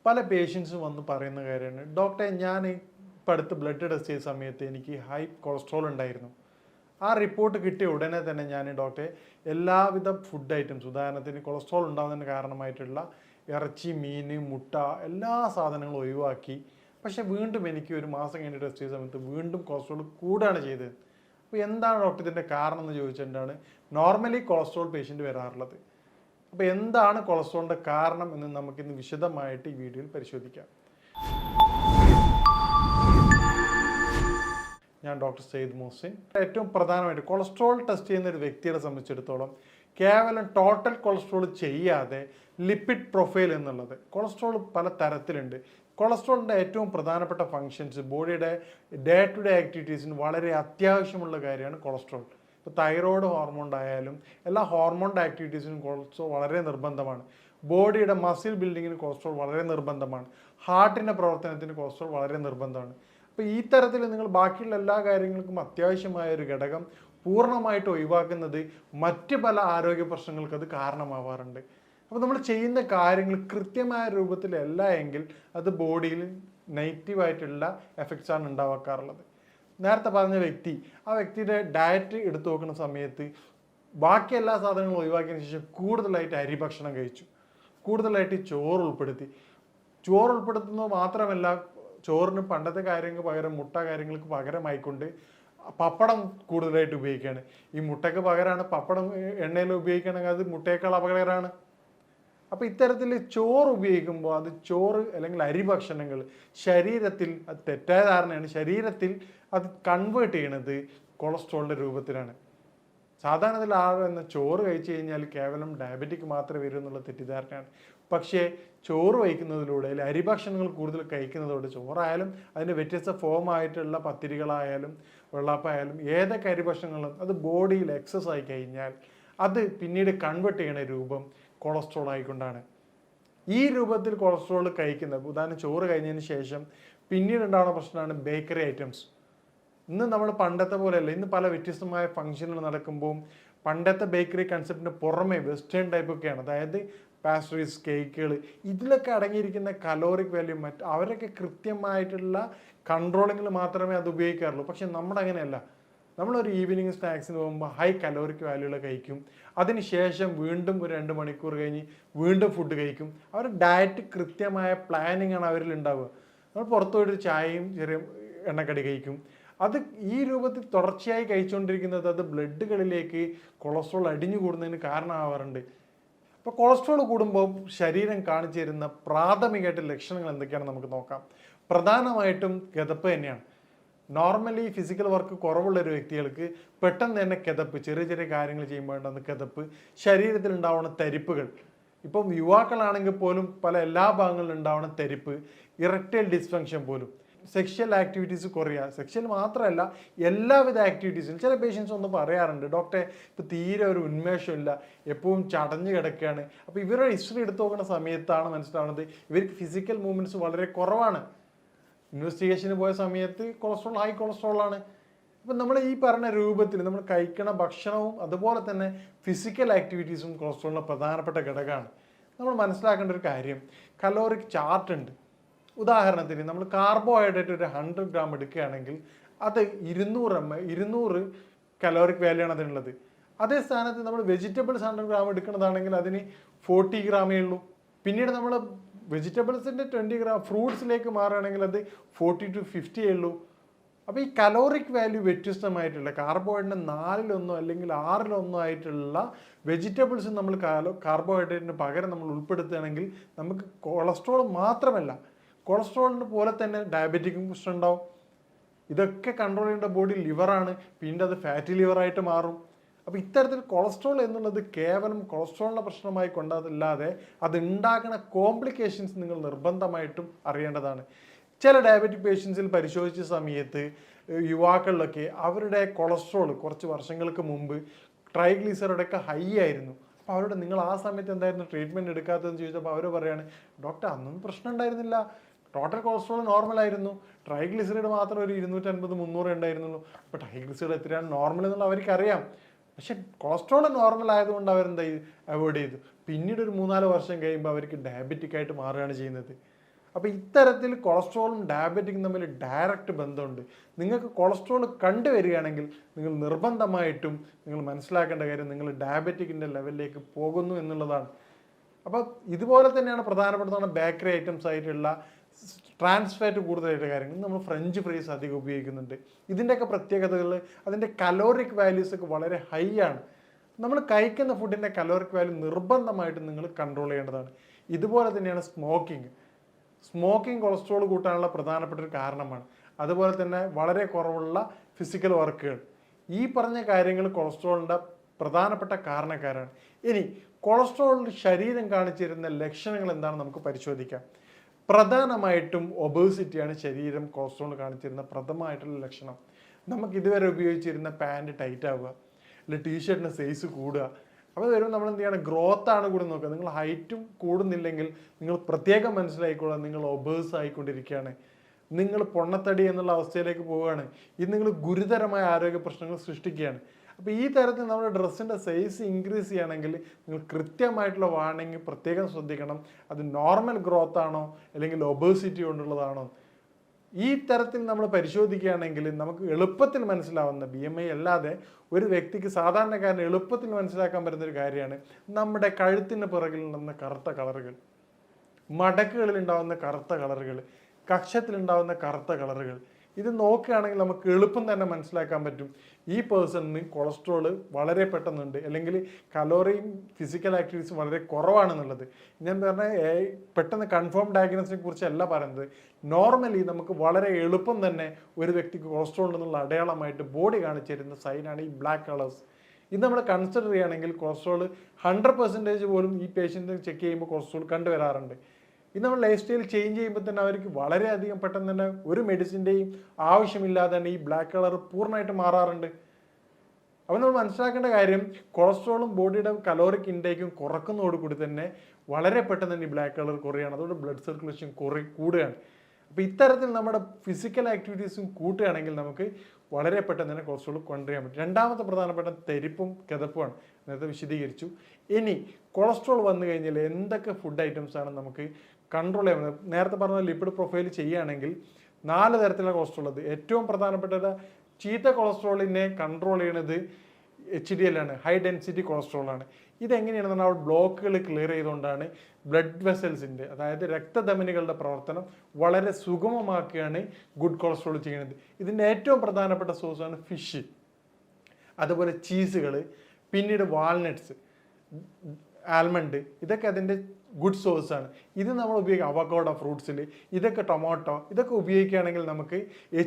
പല പേഷ്യൻസും വന്ന് പറയുന്ന കാര്യമാണ്, ഡോക്ടറെ ഞാൻ ഇപ്പം അടുത്ത് ബ്ലഡ് ടെസ്റ്റ് ചെയ്ത സമയത്ത് എനിക്ക് ഹൈ കൊളസ്ട്രോൾ ഉണ്ടായിരുന്നു. ആ റിപ്പോർട്ട് കിട്ടിയ ഉടനെ തന്നെ ഞാൻ ഡോക്ടറെ എല്ലാവിധ ഫുഡ് ഐറ്റംസ്, ഉദാഹരണത്തിന് കൊളസ്ട്രോൾ ഉണ്ടാകുന്നതിന് കാരണമായിട്ടുള്ള ഇറച്ചി, മീൻ, മുട്ട, എല്ലാ സാധനങ്ങളും ഒഴിവാക്കി. പക്ഷേ വീണ്ടും എനിക്ക് ഒരു മാസം കഴിഞ്ഞ് ടെസ്റ്റ് ചെയ്ത സമയത്ത് വീണ്ടും കൊളസ്ട്രോൾ കൂടുകയാണ് ചെയ്തത്. അപ്പോൾ എന്താണ് ഡോക്ടർ ഇതിൻ്റെ കാരണം എന്ന് ചോദിച്ചിട്ടാണ് നോർമലി കൊളസ്ട്രോൾ പേഷ്യൻ്റ് വരാറുള്ളത്. അപ്പോൾ എന്താണ് കൊളസ്ട്രോളിൻ്റെ കാരണം എന്ന് നമുക്കിന്ന് വിശദമായിട്ട് ഈ വീഡിയോയിൽ പരിശോധിക്കാം. ഞാൻ ഡോക്ടർ സെയ്ദ് മുഹസിൻ. ഏറ്റവും പ്രധാനമായിട്ട് കൊളസ്ട്രോൾ ടെസ്റ്റ് ചെയ്യുന്ന ഒരു വ്യക്തിയെ സംബന്ധിച്ചിടത്തോളം കേവലം ടോട്ടൽ കൊളസ്ട്രോൾ ചെയ്യാതെ ലിപ്പിഡ് പ്രൊഫൈൽ എന്നുള്ളത്, കൊളസ്ട്രോൾ പല തരത്തിലുണ്ട്. കൊളസ്ട്രോളിൻ്റെ ഏറ്റവും പ്രധാനപ്പെട്ട ഫങ്ഷൻസ്, ബോഡിയുടെ ഡേ ടു ഡേ ആക്ടിവിറ്റീസിന് വളരെ അത്യാവശ്യമുള്ള കാര്യമാണ് കൊളസ്ട്രോൾ. ഇപ്പോൾ തൈറോയ്ഡ് ഹോർമോൺ ആയാലും എല്ലാ ഹോർമോണിൻ്റെ ആക്ടിവിറ്റീസിനും കൊളസ്ട്രോൾ വളരെ നിർബന്ധമാണ്. ബോഡിയുടെ മസിൽ ബിൽഡിങ്ങിന് കൊളസ്ട്രോൾ വളരെ നിർബന്ധമാണ്. ഹാർട്ടിൻ്റെ പ്രവർത്തനത്തിന് കൊളസ്ട്രോൾ വളരെ നിർബന്ധമാണ്. അപ്പോൾ ഈ തരത്തിൽ നിങ്ങൾ ബാക്കിയുള്ള എല്ലാ കാര്യങ്ങൾക്കും അത്യാവശ്യമായ ഒരു ഘടകം പൂർണ്ണമായിട്ട് ഒഴിവാക്കുന്നത് മറ്റ് പല ആരോഗ്യ പ്രശ്നങ്ങൾക്ക് അത് കാരണമാവാറുണ്ട്. അപ്പോൾ നമ്മൾ ചെയ്യുന്ന കാര്യങ്ങൾ കൃത്യമായ രൂപത്തിലല്ല എങ്കിൽ അത് ബോഡിയിൽ നെഗറ്റീവായിട്ടുള്ള എഫക്ട്സാണ് ഉണ്ടാക്കാറുള്ളത്. നേരത്തെ പറഞ്ഞ വ്യക്തി, ആ വ്യക്തിയുടെ ഡയറ്റ് എടുത്തു നോക്കുന്ന സമയത്ത് ബാക്കി എല്ലാ സാധനങ്ങളും ഒഴിവാക്കിയതിന് ശേഷം കൂടുതലായിട്ട് അരി ഭക്ഷണം കഴിച്ചു, കൂടുതലായിട്ട് ചോറ് ഉൾപ്പെടുത്തി. ചോറ് ഉൾപ്പെടുത്തുന്നത് മാത്രമല്ല, ചോറിന് പണ്ടത്തെ കാര്യങ്ങൾക്ക് പകരം മുട്ട കാര്യങ്ങൾക്ക് പകരമായിക്കൊണ്ട് പപ്പടം കൂടുതലായിട്ട് ഉപയോഗിക്കുകയാണ്. ഈ മുട്ടയ്ക്ക് പകരമാണ് പപ്പടം എണ്ണയിൽ ഉപയോഗിക്കുകയാണെങ്കിൽ അത് മുട്ടയേക്കാൾ അപകടകരമാണ്. അപ്പോൾ ഇത്തരത്തിൽ ചോറ് ഉപയോഗിക്കുമ്പോൾ അത് ചോറ് അല്ലെങ്കിൽ അരി ഭക്ഷണങ്ങൾ ശരീരത്തിൽ, അത് തെറ്റായ ധാരണയാണ്, ശരീരത്തിൽ അത് കൺവേർട്ട് ചെയ്യണത് കൊളസ്ട്രോളിൻ്റെ രൂപത്തിലാണ്. സാധാരണത്തിൽ എന്ന ചോറ് കഴിച്ചു കഴിഞ്ഞാൽ കേവലം ഡയബറ്റിക് മാത്രമേ വരൂ എന്നുള്ള തെറ്റിദ്ധാരണയാണ്. പക്ഷേ ചോറ് വയ്ക്കുന്നതിലൂടെ അല്ലെങ്കിൽ അരിഭക്ഷണങ്ങൾ കൂടുതൽ കഴിക്കുന്നതോടെ, ചോറായാലും അതിൻ്റെ വ്യത്യസ്ത ഫോമായിട്ടുള്ള പത്തിരികളായാലും വെള്ളാപ്പായാലും ഏതൊക്കെ അരിഭക്ഷണങ്ങളും അത് ബോഡിയിൽ എക്സസ് ആയി കഴിഞ്ഞാൽ അത് പിന്നീട് കൺവേർട്ട് ചെയ്യണ രൂപം കൊളസ്ട്രോൾ ആയിക്കൊണ്ടാണ്. ഈ രൂപത്തിൽ കൊളസ്ട്രോൾ കഴിക്കുന്നത്, ഉദാഹരണം ചോറ് കഴിഞ്ഞതിന് ശേഷം പിന്നീട് ഉണ്ടാകുന്ന പ്രശ്നമാണ് ബേക്കറി ഐറ്റംസ്. ഇന്ന് നമ്മൾ പണ്ടത്തെ പോലെയല്ല, ഇന്ന് പല വ്യത്യസ്തമായ ഫംഗ്ഷനുകൾ നടക്കുമ്പോൾ പണ്ടത്തെ ബേക്കറി കൺസെപ്റ്റിന് പുറമെ വെസ്റ്റേൺ ടൈപ്പൊക്കെയാണ്. അതായത് പാസ്ട്രീസ്, കേക്കുകൾ, ഇതിലൊക്കെ അടങ്ങിയിരിക്കുന്ന കലോറിക് വാല്യൂ അവരൊക്കെ കൃത്യമായിട്ടുള്ള കൺട്രോളിങ്ങിൽ മാത്രമേ അത് ഉപയോഗിക്കാറുള്ളൂ. പക്ഷെ നമ്മുടെ അങ്ങനെയല്ല. നമ്മളൊരു ഈവനിങ് സ്നാക്സിന് പോകുമ്പോൾ ഹൈ കലോറിക് വാല്യൂകൾ കഴിക്കും, അതിനുശേഷം വീണ്ടും ഒരു 2 മണിക്കൂർ കഴിഞ്ഞ് വീണ്ടും ഫുഡ് കഴിക്കും. അവരുടെ ഡയറ്റ് കൃത്യമായ പ്ലാനിങ് ആണ് അവരിൽ ഉണ്ടാവുക. നമ്മൾ പുറത്തു പോയിട്ട് ചായയും ചെറിയ എണ്ണക്കടി കഴിക്കും. അത് ഈ രൂപത്തിൽ തുടർച്ചയായി കഴിച്ചുകൊണ്ടിരിക്കുന്നത് അത് ബ്ലഡുകളിലേക്ക് കൊളസ്ട്രോൾ അടിഞ്ഞു കൂടുന്നതിന് കാരണമാവാറുണ്ട്. അപ്പോൾ കൊളസ്ട്രോൾ കൂടുമ്പോൾ ശരീരം കാണിച്ചു തരുന്ന പ്രാഥമികമായിട്ട് ലക്ഷണങ്ങൾ എന്തൊക്കെയാണെന്ന് നമുക്ക് നോക്കാം. പ്രധാനമായിട്ടും കിതപ്പ് തന്നെയാണ്. നോർമലി ഫിസിക്കൽ വർക്ക് കുറവുള്ള ഒരു വ്യക്തികൾക്ക് പെട്ടെന്ന് തന്നെ കിതപ്പ്, ചെറിയ ചെറിയ കാര്യങ്ങൾ ചെയ്യുമ്പോൾ ഉണ്ടാകുന്ന കിതപ്പ്, ശരീരത്തിൽ ഉണ്ടാവുന്ന തരിപ്പുകൾ, ഇപ്പം യുവാക്കളാണെങ്കിൽ പോലും പല എല്ലാ ഭാഗങ്ങളിലും ഉണ്ടാവുന്ന തരിപ്പ്, ഇറക്ടൈൽ ഡിസ്ഫങ്ഷൻ പോലും, സെക്ഷൽ ആക്ടിവിറ്റീസ് കുറയുക. സെക്ഷൽ മാത്രമല്ല, എല്ലാവിധ ആക്ടിവിറ്റീസും. ചില പേഷ്യൻസ് ഒന്ന് പറയാറുണ്ട്, ഡോക്ടറെ ഇപ്പോൾ തീരെ ഒരു ഉന്മേഷമില്ല, എപ്പോഴും ചടഞ്ഞു കിടക്കുകയാണ്. അപ്പോൾ ഇവരുടെ ഹിസ്റ്ററി എടുത്തു നോക്കുന്ന സമയത്താണ് മനസ്സിലാവുന്നത് ഇവർക്ക് ഫിസിക്കൽ മൂവ്മെൻറ്റ്സ് വളരെ കുറവാണ്. ഇൻവെസ്റ്റിഗേഷന് പോയ സമയത്ത് കൊളസ്ട്രോൾ ഹൈ കൊളസ്ട്രോളാണ്. അപ്പം നമ്മൾ ഈ പറഞ്ഞ രൂപത്തിൽ നമ്മൾ കഴിക്കണ ഭക്ഷണവും അതുപോലെ തന്നെ ഫിസിക്കൽ ആക്ടിവിറ്റീസും കൊളസ്ട്രോളിൻ്റെ പ്രധാനപ്പെട്ട ഘടകമാണ്. നമ്മൾ മനസ്സിലാക്കേണ്ട ഒരു കാര്യം, കലോറിക് ചാർട്ട് ഉണ്ട്. ഉദാഹരണത്തിന് നമ്മൾ കാർബോഹൈഡ്രേറ്റ് ഒരു 100 ഗ്രാം എടുക്കുകയാണെങ്കിൽ അത് 200 കലോറിക് വാല്യൂ ആണ് അതിനുള്ളത്. അതേ സ്ഥാനത്ത് നമ്മൾ വെജിറ്റബിൾസ് 100 ഗ്രാം എടുക്കുന്നതാണെങ്കിൽ അതിന് 40 ഗ്രാമേ ഉള്ളൂ. പിന്നീട് നമ്മൾ വെജിറ്റബിൾസിൻ്റെ 20 ഗ്രാം ഫ്രൂട്ട്സിലേക്ക് മാറുകയാണെങ്കിൽ അത് 40 to 50 ഉള്ളൂ. അപ്പോൾ ഈ കലോറിക് വാല്യൂ വ്യത്യസ്തമായിട്ടുള്ള കാർബോഹൈഡ്രേറ്റിൻ്റെ 4 അല്ലെങ്കിൽ 6 ആയിട്ടുള്ള വെജിറ്റബിൾസ് നമ്മൾ കാർബോഹൈഡ്രേറ്റിന് പകരം നമ്മൾ ഉൾപ്പെടുത്തുകയാണെങ്കിൽ നമുക്ക് കൊളസ്ട്രോൾ മാത്രമല്ല, കൊളസ്ട്രോളിന് പോലെ തന്നെ ഡയബറ്റിക്കും പ്രശ്നം ഉണ്ടാവും. ഇതൊക്കെ കൺട്രോൾ ചെയ്യേണ്ട ബോഡി ലിവറാണ്, പിന്നെ അത് ഫാറ്റി ലിവറായിട്ട് മാറും. അപ്പോൾ ഇത്തരത്തിൽ കൊളസ്ട്രോൾ എന്നുള്ളത് കേവലം കൊളസ്ട്രോളിൻ്റെ പ്രശ്നമായി കൊണ്ടതല്ലാതെ അത് ഉണ്ടാക്കുന്ന കോംപ്ലിക്കേഷൻസ് നിങ്ങൾ നിർബന്ധമായിട്ടും അറിയേണ്ടതാണ്. ചില ഡയബറ്റിക് പേഷ്യൻസിൽ പരിശോധിച്ച സമയത്ത് യുവാക്കളിലൊക്കെ അവരുടെ കൊളസ്ട്രോൾ കുറച്ച് വർഷങ്ങൾക്ക് മുമ്പ് ട്രൈഗ്ലിസറൈഡൊക്കെ ഹൈ ആയിരുന്നു. അപ്പോൾ അവരോട് നിങ്ങൾ ആ സമയത്ത് എന്തായിരുന്നു ട്രീറ്റ്മെൻറ്റ് എടുക്കാത്തതെന്ന് ചോദിച്ചപ്പോൾ അവർ പറയാണ്, ഡോക്ടർ അന്നൊന്നും പ്രശ്നം ഉണ്ടായിരുന്നില്ല, ടോട്ടൽ കൊളസ്ട്രോൾ നോർമലായിരുന്നു, ട്രൈഗ്ലിസറൈഡ് മാത്രം ഒരു 250-300 ഉണ്ടായിരുന്നുള്ളൂ. അപ്പോൾ ട്രൈഗ്ലിസറൈഡ് എത്രയാണ് നോർമൽ എന്നുള്ള അവർക്കറിയാം. പക്ഷെ കൊളസ്ട്രോൾ നോർമൽ ആയതുകൊണ്ട് അവരെന്താ അവോയ്ഡ് ചെയ്തു. പിന്നീട് ഒരു 3-4 വർഷം കഴിയുമ്പോൾ അവർക്ക് ഡയബറ്റിക് ആയിട്ട് മാറുകയാണ് ചെയ്യുന്നത്. അപ്പോൾ ഇത്തരത്തിൽ കൊളസ്ട്രോളും ഡയബറ്റിക്കും തമ്മിൽ ഡയറക്റ്റ് ബന്ധമുണ്ട്. നിങ്ങൾക്ക് കൊളസ്ട്രോൾ കണ്ടുവരികയാണെങ്കിൽ നിങ്ങൾ നിർബന്ധമായിട്ടും നിങ്ങൾ മനസ്സിലാക്കേണ്ട കാര്യം നിങ്ങൾ ഡയബറ്റിക്കിൻ്റെ ലെവലിലേക്ക് പോകുന്നു എന്നുള്ളതാണ്. അപ്പോൾ ഇതുപോലെ തന്നെയാണ് പ്രധാനപ്പെട്ടതാണ് ബേക്കറി ഐറ്റംസ് ആയിട്ടുള്ള ട്രാൻസ് ഫാറ്റ് കൂടുതലായിട്ട് കാര്യങ്ങൾ. നമ്മൾ ഫ്രഞ്ച് ഫ്രൈസ് അധികം ഉപയോഗിക്കുന്നുണ്ട്. ഇതിൻ്റെയൊക്കെ പ്രത്യേകതകൾ അതിൻ്റെ കലോറിക് വാല്യൂസ് ഒക്കെ വളരെ ഹൈ ആണ്. നമ്മൾ കഴിക്കുന്ന ഫുഡിൻ്റെ കലോറിക് വാല്യൂ നിർബന്ധമായിട്ടും നിങ്ങൾ കൺട്രോൾ ചെയ്യേണ്ടതാണ്. ഇതുപോലെ തന്നെയാണ് സ്മോക്കിംഗ് കൊളസ്ട്രോൾ കൂട്ടാനുള്ള പ്രധാനപ്പെട്ട ഒരു കാരണമാണ്. അതുപോലെ തന്നെ വളരെ കുറവുള്ള ഫിസിക്കൽ വർക്കുകൾ, ഈ പറഞ്ഞ കാര്യങ്ങൾ കൊളസ്ട്രോളിൻ്റെ പ്രധാനപ്പെട്ട കാരണക്കാരാണ്. ഇനി കൊളസ്ട്രോളിൽ ശരീരം കാണിച്ചിരുന്ന ലക്ഷണങ്ങൾ എന്താണെന്ന് നമുക്ക് പരിശോധിക്കാം. പ്രധാനമായിട്ടും ഒബേസിറ്റിയാണ് ശരീരം കൊളസ്ട്രോൾ കാണിച്ചിരുന്ന പ്രഥമമായിട്ടുള്ള ലക്ഷണം. നമുക്ക് ഇതുവരെ ഉപയോഗിച്ചിരുന്ന പാൻറ് ടൈറ്റ് ആവുക, അല്ലെങ്കിൽ ടീഷർട്ടിന് സൈസ് കൂടുക. അപ്പോൾ വരുമ്പോൾ നമ്മൾ എന്ത് ചെയ്യണം, ഗ്രോത്ത് ആണ് കൂടി നോക്കുക. നിങ്ങൾ ഹൈറ്റും കൂടുന്നില്ലെങ്കിൽ നിങ്ങൾ പ്രത്യേകം മനസ്സിലായിക്കൊള്ളുക, നിങ്ങൾ ഒബേസ് ആയിക്കൊണ്ടിരിക്കുകയാണ്, നിങ്ങൾ പൊണ്ണത്തടി എന്നുള്ള അവസ്ഥയിലേക്ക് പോവുകയാണ്. ഇത് നിങ്ങൾ ഗുരുതരമായ ആരോഗ്യ പ്രശ്നങ്ങൾ സൃഷ്ടിക്കുകയാണ്. അപ്പോൾ ഈ തരത്തിൽ നമ്മുടെ ഡ്രസ്സിൻ്റെ സൈസ് ഇൻക്രീസ് ചെയ്യുകയാണെങ്കിൽ നിങ്ങൾ കൃത്യമായിട്ടുള്ള വാർണിംഗ് പ്രത്യേകം ശ്രദ്ധിക്കണം. അത് നോർമൽ ഗ്രോത്ത് ആണോ അല്ലെങ്കിൽ ഒബേസിറ്റി കൊണ്ടുള്ളതാണോ. ഈ തരത്തിൽ നമ്മൾ പരിശോധിക്കുകയാണെങ്കിൽ നമുക്ക് എളുപ്പത്തിൽ മനസ്സിലാവുന്ന BMI അല്ലാതെ ഒരു വ്യക്തിക്ക് സാധാരണക്കാരന് എളുപ്പത്തിൽ മനസ്സിലാക്കാൻ പറ്റുന്നൊരു കാര്യമാണ് നമ്മുടെ കഴുത്തിന് പിറകിൽ ഉണ്ടാകുന്ന കറുത്ത കളറുകൾ, മടക്കുകളിൽ ഉണ്ടാകുന്ന കറുത്ത കളറുകൾ, കക്ഷത്തിലുണ്ടാകുന്ന കറുത്ത കളറുകൾ. ഇത് നോക്കുകയാണെങ്കിൽ നമുക്ക് എളുപ്പം തന്നെ മനസ്സിലാക്കാൻ പറ്റും ഈ പേഴ്സണിന് കൊളസ്ട്രോള് വളരെ പെട്ടെന്നുണ്ട്, അല്ലെങ്കിൽ കലോറിയും ഫിസിക്കൽ ആക്ടിവിറ്റീസും വളരെ കുറവാണെന്നുള്ളത്. ഞാൻ പറഞ്ഞ പെട്ടെന്ന് കൺഫേം ഡയഗ്നോസിനെ കുറിച്ചല്ല പറയുന്നത്. നോർമലി നമുക്ക് വളരെ എളുപ്പം തന്നെ ഒരു വ്യക്തിക്ക് കൊളസ്ട്രോൾ ഉണ്ടെന്നുള്ള അടയാളമായിട്ട് ബോഡി കാണിച്ചിരുന്ന സൈനാണ് ഈ ബ്ലാക്ക് കളേഴ്സ്. ഇത് നമ്മൾ കൺസിഡർ ചെയ്യുകയാണെങ്കിൽ കൊളസ്ട്രോൾ 100% പോലും ഈ പേഷ്യൻറ്റിന് ചെക്ക് ചെയ്യുമ്പോൾ കൊളസ്ട്രോൾ കണ്ടുവരാറുണ്ട്. ഇത് നമ്മൾ ലൈഫ് സ്റ്റൈൽ ചേഞ്ച് ചെയ്യുമ്പോൾ തന്നെ അവർക്ക് വളരെയധികം പെട്ടെന്ന് തന്നെ ഒരു മെഡിസിൻ്റെയും ആവശ്യമില്ലാതെ തന്നെ ഈ ബ്ലാക്ക് കളർ പൂർണ്ണമായിട്ട് മാറാറുണ്ട്. അപ്പോൾ നമ്മൾ മനസ്സിലാക്കേണ്ട കാര്യം കൊളസ്ട്രോളും ബോഡിയുടെ കലോറിക് ഇൻടേക്കും കുറക്കുന്നതോടുകൂടി തന്നെ വളരെ പെട്ടെന്ന് തന്നെ ഈ ബ്ലാക്ക് കളർ കുറയുകയാണ്. അതുകൊണ്ട് ബ്ലഡ് സർക്കുലേഷൻ കൂടുകയാണ്. അപ്പോൾ ഇത്തരത്തിൽ നമ്മുടെ ഫിസിക്കൽ ആക്ടിവിറ്റീസും കൂട്ടുകയാണെങ്കിൽ നമുക്ക് വളരെ പെട്ടെന്ന് തന്നെ കൊളസ്ട്രോൾ കൊണ്ടുവരാൻ പറ്റും. രണ്ടാമത്തെ പ്രധാനപ്പെട്ട തെരിപ്പും കിതപ്പുമാണ്, നേരത്തെ വിശദീകരിച്ചു. ഇനി കൊളസ്ട്രോൾ വന്നു കഴിഞ്ഞാൽ എന്തൊക്കെ ഫുഡ് ഐറ്റംസ് ആണ് നമുക്ക് കൺട്രോൾ ചെയ്യാൻ? നേരത്തെ പറഞ്ഞ ലിപ്പിഡ് പ്രൊഫൈൽ ചെയ്യുകയാണെങ്കിൽ 4 തരത്തിലുള്ള കൊളസ്ട്രോൾ ഉള്ളത്. ഏറ്റവും പ്രധാനപ്പെട്ട ചീത്ത കൊളസ്ട്രോളിനെ കൺട്രോൾ ചെയ്യുന്നത് HDL ആണ്, ഹൈ ഡെൻസിറ്റി കൊളസ്ട്രോൾ ആണ്. ഇതെങ്ങനെയാണെന്ന് പറഞ്ഞാൽ ബ്ലോക്കുകൾ ക്ലിയർ ചെയ്തുകൊണ്ടാണ് ബ്ലഡ് വെസൽസിൻ്റെ, അതായത് രക്തധമനികളുടെ പ്രവർത്തനം വളരെ സുഗമമാക്കുകയാണ് ഗുഡ് കൊളസ്ട്രോൾ ചെയ്യുന്നത്. ഇതിൻ്റെ ഏറ്റവും പ്രധാനപ്പെട്ട സോഴ്സാണ് ഫിഷ്, അതുപോലെ ചീസുകൾ, പിന്നീട് വാൾനട്ട്സ്, ആൽമണ്ട്, ഇതൊക്കെ അതിൻ്റെ ഗുഡ് സോഴ്സാണ്. ഇത് നമ്മൾ ഉപയോഗിക്കുക അവക്കാഡോ ഫ്രൂട്ട്സിൽ, ഇതൊക്കെ ടൊമാറ്റോ, ഇതൊക്കെ ഉപയോഗിക്കുകയാണെങ്കിൽ നമുക്ക്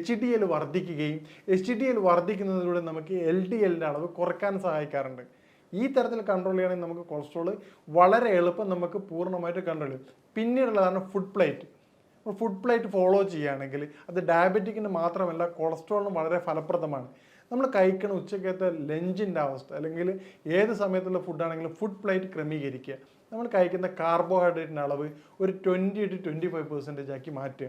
HDL വർദ്ധിക്കുകയും HDL വർദ്ധിക്കുന്നതിലൂടെ നമുക്ക് LDLൻ്റെ അളവ് കുറയ്ക്കാൻ സഹായിക്കാറുണ്ട്. ഈ തരത്തിൽ കൺട്രോൾ ചെയ്യണമെങ്കിൽ നമുക്ക് കൊളസ്ട്രോൾ വളരെ എളുപ്പം നമുക്ക് പൂർണ്ണമായിട്ട് കൺട്രോൾ ചെയ്യും. പിന്നീടുള്ളതാണ് ഫുഡ് പ്ലേറ്റ് ഫോളോ ചെയ്യുകയാണെങ്കിൽ അത് ഡയബറ്റിക്കിന് മാത്രമല്ല കൊളസ്ട്രോളിനും വളരെ ഫലപ്രദമാണ്. നമ്മൾ കഴിക്കുന്ന ഉച്ചക്കത്തെ ലഞ്ചിൻ്റെ അവസ്ഥ, അല്ലെങ്കിൽ ഏത് സമയത്തുള്ള ഫുഡാണെങ്കിലും ഫുഡ് പ്ലേറ്റ് ക്രമീകരിക്കുക. നമ്മൾ കഴിക്കുന്ന കാർബോഹൈഡ്രേറ്റിൻ്റെ അളവ് ഒരു 20 to 25% ആക്കി മാറ്റുക.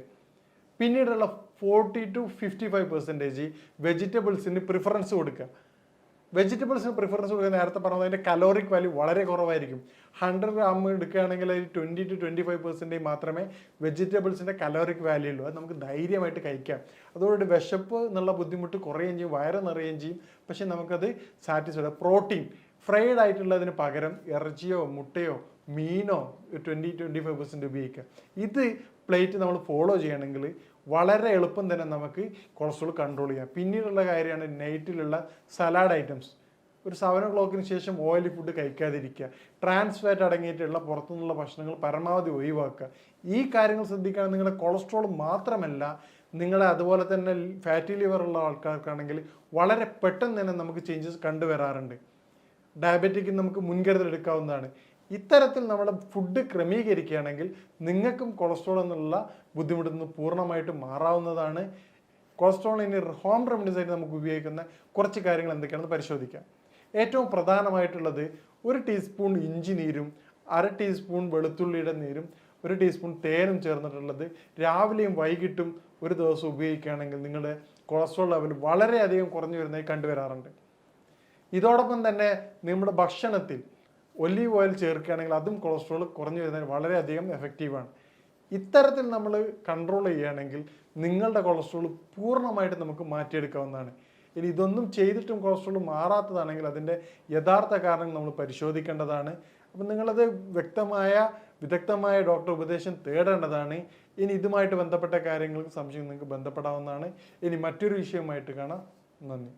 പിന്നീടുള്ള 40 to 55% വെജിറ്റബിൾസിന് പ്രിഫറൻസ് കൊടുക്കുക. വെജിറ്റബിൾസിന് പ്രിഫറൻസ് കൊടുക്കുക നേരത്തെ പറഞ്ഞത് അതിൻ്റെ കലോറിക് വാല്യൂ വളരെ കുറവായിരിക്കും. 100 gram എടുക്കുകയാണെങ്കിൽ അതിൽ 20 to 25% മാത്രമേ വെജിറ്റബിൾസിൻ്റെ കലോറിക് വാല്യൂ ഉള്ളൂ. അത് നമുക്ക് ധൈര്യമായിട്ട് കഴിക്കാം. അതുകൊണ്ട് വിശപ്പ് എന്നുള്ള ബുദ്ധിമുട്ട് കുറയുകയും ചെയ്യും, വയറ് നിറയുകയും ചെയ്യും. പക്ഷെ നമുക്കത് സാറ്റിസ്ഫൈഡ്. പ്രോട്ടീൻ ഫ്രൈഡ് ആയിട്ടുള്ളതിന് പകരം ഇറച്ചിയോ മുട്ടയോ മീനോ 20-25% ഉപയോഗിക്കുക. ഇത് പ്ലേറ്റ് നമ്മൾ ഫോളോ ചെയ്യുകയാണെങ്കിൽ വളരെ എളുപ്പം തന്നെ നമുക്ക് കൊളസ്ട്രോൾ കൺട്രോൾ ചെയ്യാം. പിന്നീടുള്ള കാര്യമാണ് നൈറ്റിലുള്ള സലാഡ് ഐറ്റംസ്. ഒരു 7 o'clock ശേഷം ഓയിലി ഫുഡ് കഴിക്കാതിരിക്കുക. ട്രാൻസ് ഫാറ്റ് അടങ്ങിയിട്ടുള്ള പുറത്തുനിന്നുള്ള ഭക്ഷണങ്ങൾ പരമാവധി ഒഴിവാക്കുക. ഈ കാര്യങ്ങൾ ശ്രദ്ധിക്കുകയാണെങ്കിൽ നിങ്ങളുടെ കൊളസ്ട്രോൾ മാത്രമല്ല, നിങ്ങളെ അതുപോലെ തന്നെ ഫാറ്റി ലിവർ ഉള്ള ആൾക്കാർക്കാണെങ്കിൽ വളരെ പെട്ടെന്ന് തന്നെ നമുക്ക് ചേഞ്ചസ് കണ്ടുവരാറുണ്ട്. ഡയബറ്റിക്കിന് നമുക്ക് മുൻകരുതൽ എടുക്കാവുന്നതാണ്. ഇത്തരത്തിൽ നമ്മുടെ ഫുഡ് ക്രമീകരിക്കുകയാണെങ്കിൽ നിങ്ങൾക്കും കൊളസ്ട്രോൾ എന്നുള്ള ബുദ്ധിമുട്ടിൽ നിന്ന് പൂർണ്ണമായിട്ട് മാറാവുന്നതാണ്. കൊളസ്ട്രോളിന് ഹോം റെമഡീസ് ആയിട്ട് നമുക്ക് ഉപയോഗിക്കുന്ന കുറച്ച് കാര്യങ്ങൾ എന്തൊക്കെയാണെന്ന് പരിശോധിക്കാം. ഏറ്റവും പ്രധാനമായിട്ടുള്ളത് 1 ടീസ്പൂൺ ഇഞ്ചി നീരും 1/2 ടീസ്പൂൺ വെളുത്തുള്ളിയുടെ നീരും 1 ടീസ്പൂൺ തേനും ചേർന്നിട്ടുള്ളത് രാവിലെയും വൈകിട്ടും ഒരു ദിവസം ഉപയോഗിക്കുകയാണെങ്കിൽ നിങ്ങളുടെ കൊളസ്ട്രോൾ ലെവൽ വളരെയധികം കുറഞ്ഞു വരുന്നതായി കണ്ടുവരാറുണ്ട്. ഇതോടൊപ്പം തന്നെ നമ്മുടെ ഭക്ഷണത്തിൽ ഒലീവ് ഓയിൽ ചേർക്കുകയാണെങ്കിൽ അതും കൊളസ്ട്രോൾ കുറഞ്ഞു വരുന്നതിന് വളരെയധികം എഫക്റ്റീവാണ്. ഇത്തരത്തിൽ നമ്മൾ കൺട്രോൾ ചെയ്യുകയാണെങ്കിൽ നിങ്ങളുടെ കൊളസ്ട്രോൾ പൂർണ്ണമായിട്ട് നമുക്ക് മാറ്റിയെടുക്കാവുന്നതാണ്. ഇനി ഇതൊന്നും ചെയ്തിട്ടും കൊളസ്ട്രോൾ മാറാത്തതാണെങ്കിൽ അതിൻ്റെ യഥാർത്ഥ കാരണം നമ്മൾ പരിശോധിക്കേണ്ടതാണ്. അപ്പം നിങ്ങളത് വിദഗ്ധമായ ഡോക്ടർ ഉപദേശം തേടേണ്ടതാണ്. ഇനി ഇതുമായിട്ട് ബന്ധപ്പെട്ട കാര്യങ്ങൾക്ക് സംശയം നിങ്ങൾക്ക് ബന്ധപ്പെടാവുന്നതാണ്. ഇനി മറ്റൊരു വിഷയവുമായിട്ട് കാണാം. നന്ദി.